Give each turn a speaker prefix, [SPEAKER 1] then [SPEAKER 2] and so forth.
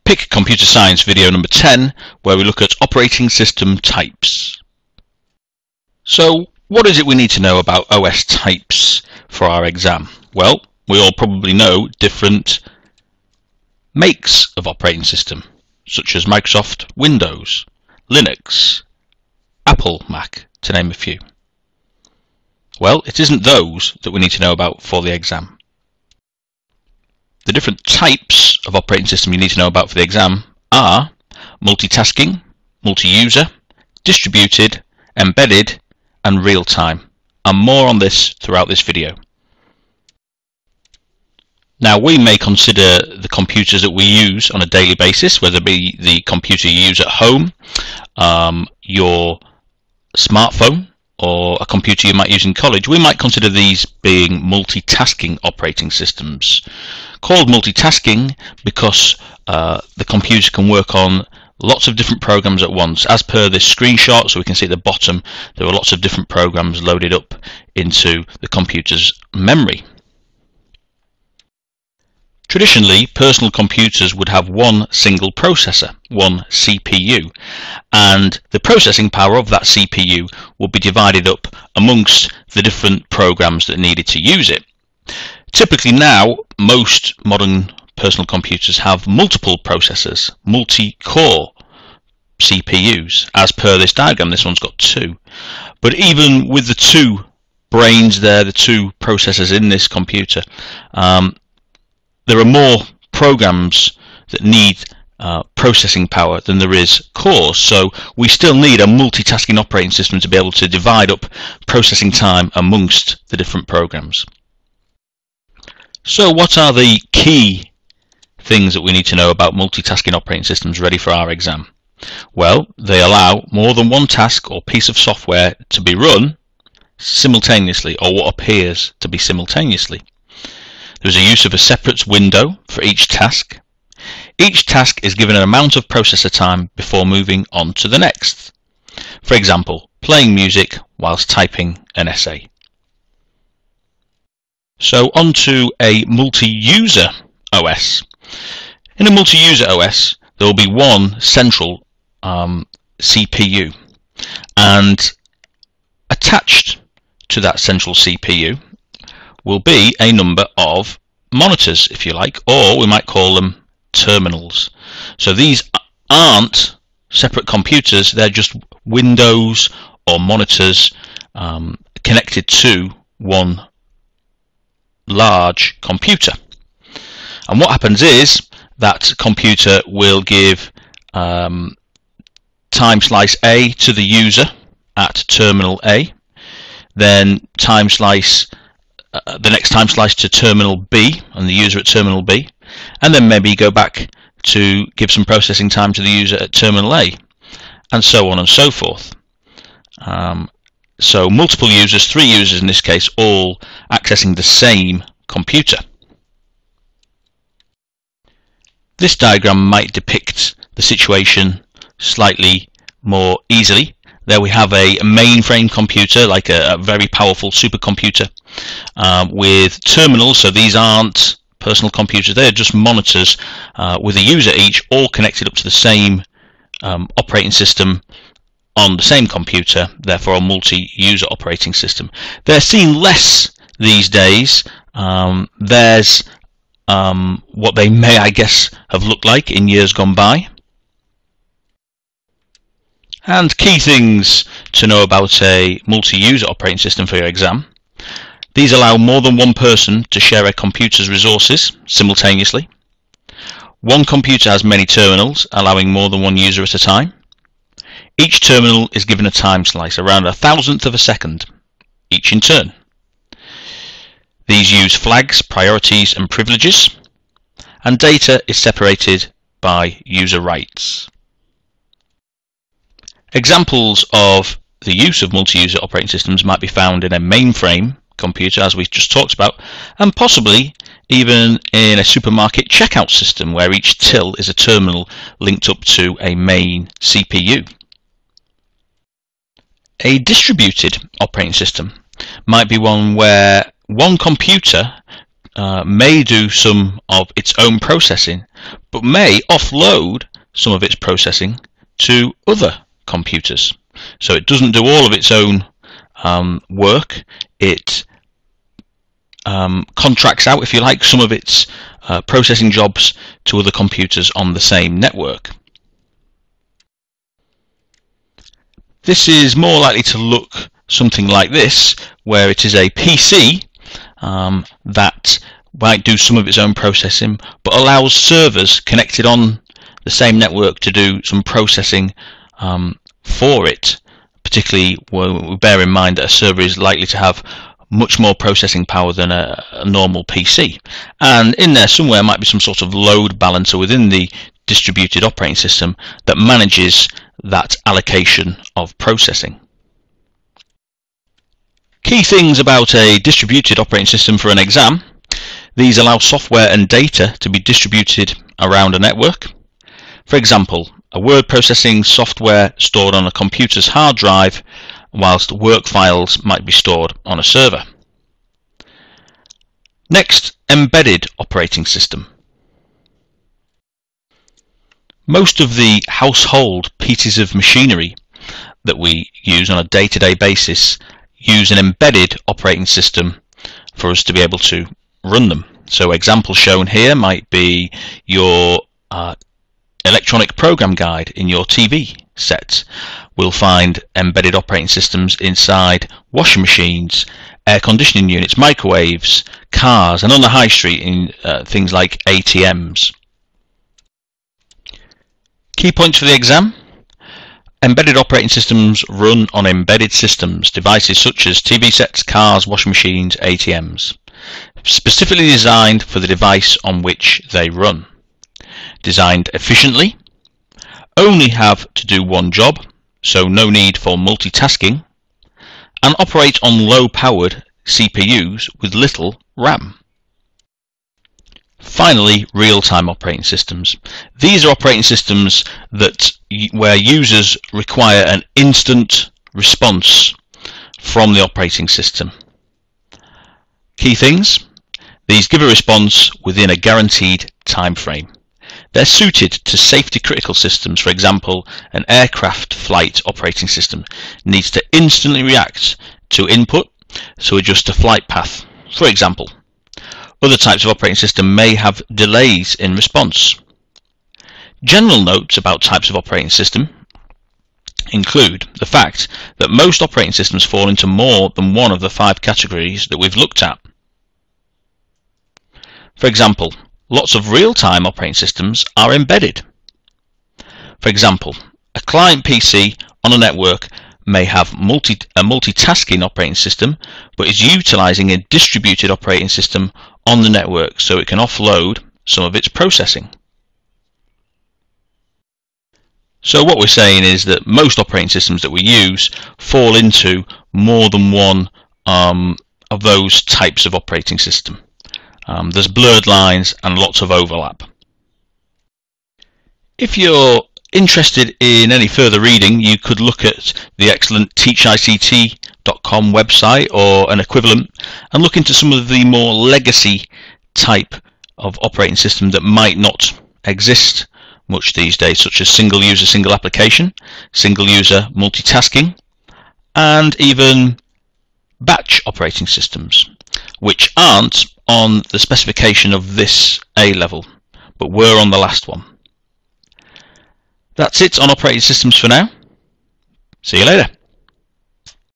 [SPEAKER 1] Pick Computer Science video number 10, where we look at operating system types. So what is it we need to know about OS types for our exam? Well, we all probably know different makes of operating system, such as Microsoft Windows, Linux, Apple Mac, to name a few. Well, it isn't those that we need to know about for the exam. The different types of operating system you need to know about for the exam are multitasking, multi-user, distributed, embedded, and real-time, and more on this throughout this video. Now, we may consider the computers that we use on a daily basis, whether it be the computer you use at home, your smartphone, or a computer you might use in college. We might consider these being multitasking operating systems. Called multitasking because the computer can work on lots of different programs at once. As per this screenshot, so we can see at the bottom, there are lots of different programs loaded up into the computer's memory. Traditionally, personal computers would have one single processor, one CPU, and the processing power of that CPU would be divided up amongst the different programs that needed to use it. Typically now, most modern personal computers have multiple processors, multi-core CPUs. As per this diagram, this one's got two. But even with the two brains there, the two processors in this computer, there are more programs that need processing power than there is cores, so we still need a multitasking operating system to be able to divide up processing time amongst the different programs. So what are the key things that we need to know about multitasking operating systems ready for our exam? Well, they allow more than one task or piece of software to be run simultaneously, or what appears to be simultaneously. There's a use of a separate window for each task. Each task is given an amount of processor time before moving on to the next. For example, playing music whilst typing an essay. So on to a multi-user OS. In a multi-user OS, there will be one central CPU, and attached to that central CPU will be a number of monitors, if you like, or we might call them terminals. So these aren't separate computers, they're just windows or monitors connected to one large computer. And what happens is that computer will give time slice A to the user at terminal A, then time slice the next time slice to terminal B and the user at terminal B, and then maybe go back to give some processing time to the user at terminal A, and so on and so forth. So multiple users, 3 users in this case, all accessing the same computer. This diagram might depict the situation slightly more easily. There we have a mainframe computer, like a very powerful supercomputer, with terminals. So these aren't personal computers, they're just monitors with a user each, all connected up to the same operating system on the same computer, therefore a multi-user operating system. They're seen less these days. There's what they may, I guess, have looked like in years gone by. And key things to know about a multi-user operating system for your exam. These allow more than one person to share a computer's resources simultaneously. One computer has many terminals, allowing more than one user at a time. Each terminal is given a time slice, around 1/1000th of a second, each in turn. These use flags, priorities, and privileges, and data is separated by user rights. Examples of the use of multi-user operating systems might be found in a mainframe computer, as we just talked about, and possibly even in a supermarket checkout system where each till is a terminal linked up to a main CPU. A distributed operating system might be one where one computer may do some of its own processing, but may offload some of its processing to other computers. So it doesn't do all of its own work. It contracts out, if you like, some of its processing jobs to other computers on the same network. This is more likely to look something like this, where it is a PC that might do some of its own processing, but allows servers connected on the same network to do some processing for it. Particularly when we bear in mind that a server is likely to have much more processing power than a normal PC. And in there somewhere might be some sort of load balancer within the distributed operating system that manages that allocation of processing. Key things about a distributed operating system for an exam: these allow software and data to be distributed around a network. For example, a word processing software stored on a computer's hard drive, whilst work files might be stored on a server. Next, embedded operating system. Most of the household pieces of machinery that we use on a day-to-day basis use an embedded operating system for us to be able to run them. So examples shown here might be your electronic program guide in your TV set. We'll find embedded operating systems inside washing machines, air conditioning units, microwaves, cars, and on the high street in things like ATMs. Key points for the exam: embedded operating systems run on embedded systems, devices such as TV sets, cars, washing machines, ATMs, specifically designed for the device on which they run. Designed efficiently, only have to do one job, so no need for multitasking, and operate on low-powered CPUs with little RAM. Finally, real-time operating systems. These are operating systems where users require an instant response from the operating system. Key things: these give a response within a guaranteed time frame. They're suited to safety-critical systems. For example, an aircraft flight operating system needs to instantly react to input to adjust a flight path, for example. Other types of operating system may have delays in response. General notes about types of operating system include the fact that most operating systems fall into more than one of the 5 categories that we've looked at. For example, lots of real-time operating systems are embedded. For example, a client PC on a network may have a multitasking operating system, but is utilizing a distributed operating system on the network so it can offload some of its processing. So what we're saying is that most operating systems that we use fall into more than one of those types of operating system. There's blurred lines and lots of overlap. If you're interested in any further reading, you could look at the excellent teachict.com website or an equivalent and look into some of the more legacy type of operating system that might not exist much these days, such as single user, single application, single user multitasking, and even batch operating systems, which aren't on the specification of this A level, but were on the last one. That's it on operating systems for now. See you later.